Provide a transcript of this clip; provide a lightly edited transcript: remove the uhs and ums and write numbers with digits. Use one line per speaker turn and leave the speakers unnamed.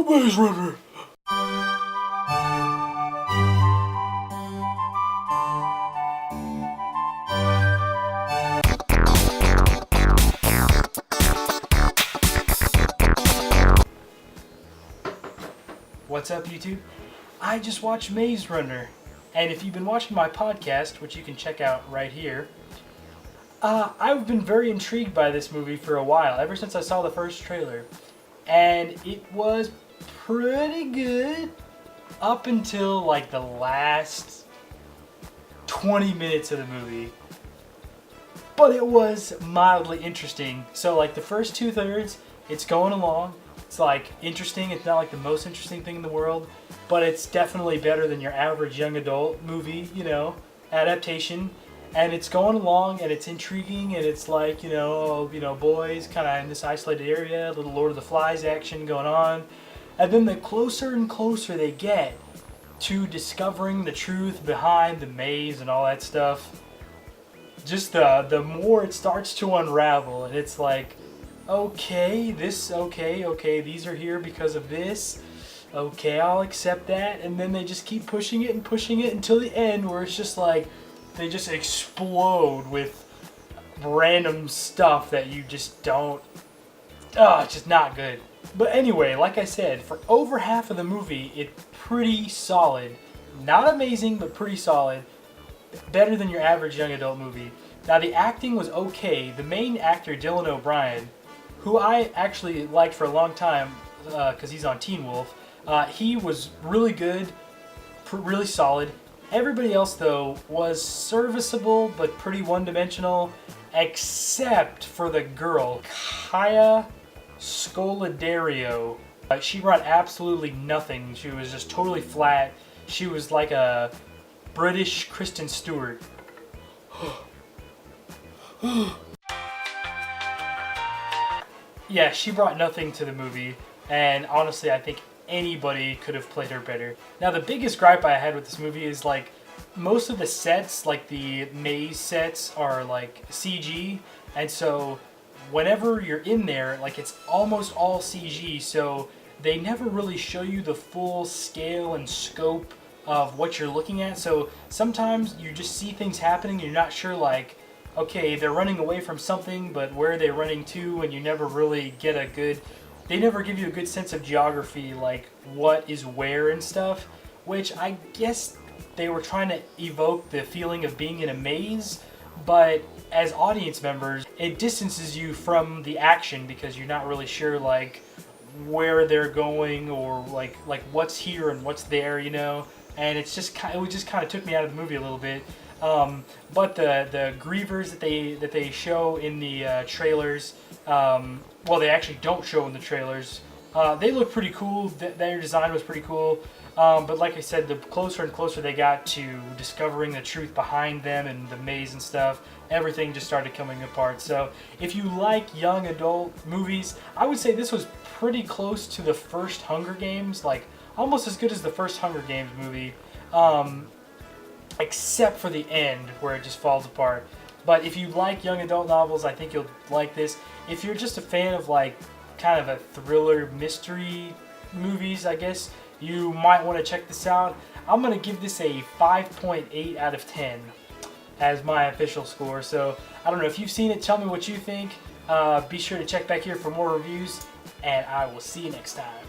Maze Runner. What's up, YouTube? I just watched Maze Runner, and if you've been watching my podcast, which you can check out right here, I've been very intrigued by this movie for a while, ever since I saw the first trailer, and it was pretty good up until like the last 20 minutes of the movie. But it was mildly interesting. So like the first 2/3, it's going along. It's like interesting. It's not like the most interesting thing in the world, but it's definitely better than your average young adult movie, adaptation. And it's going along, and it's intriguing, and it's like, boys kind of in this isolated area, a little Lord of the Flies action going on. And then the closer and closer they get to discovering the truth behind the maze and all that stuff, just the more it starts to unravel, and it's like, okay, these are here because of this. Okay, I'll accept that. And then they just keep pushing it until the end, where it's just like they just explode with random stuff that you just don't. It's just not good. But anyway, like I said, for over half of the movie, it's pretty solid. Not amazing, but pretty solid. Better than your average young adult movie. Now, the acting was okay. The main actor, Dylan O'Brien, who I actually liked for a long time because he's on Teen Wolf, he was really good, really solid. Everybody else, though, was serviceable but pretty one-dimensional, except for the girl, Kaya Scodelario. She brought absolutely nothing. She was just totally flat. She was like a British Kristen Stewart. Yeah, she brought nothing to the movie, and honestly, I think anybody could have played her better. Now, the biggest gripe I had with this movie is, like, most of the sets, like the maze sets, are like CG, and so whenever you're in there, like, it's almost all CG, so they never really show you the full scale and scope of what you're looking at. So sometimes you just see things happening, and you're not sure, like, okay, they're running away from something, but where are they running to? And you never really get a good... They never give you a good sense of geography, like what is where and stuff, which I guess they were trying to evoke the feeling of being in a maze, but as audience members, it distances you from the action because you're not really sure, like, where they're going or like what's here and what's there, and it just kind of took me out of the movie a little bit. But the grievers that they show in the trailers, well, they actually don't show in the trailers. They look pretty cool. Their design was pretty cool. But like I said, the closer and closer they got to discovering the truth behind them and the maze and stuff, everything just started coming apart. So if you like young adult movies, I would say this was pretty close to the first Hunger Games, like almost as good as the first Hunger Games movie. Except for the end where it just falls apart. But if you like young adult novels, I think you'll like this. If you're just a fan of like kind of a thriller mystery movies, I guess you might want to check this out. I'm going to give this a 5.8 out of 10 as my official score. So I don't know if you've seen it, tell me what you think. Be sure to check back here for more reviews, and I will see you next time.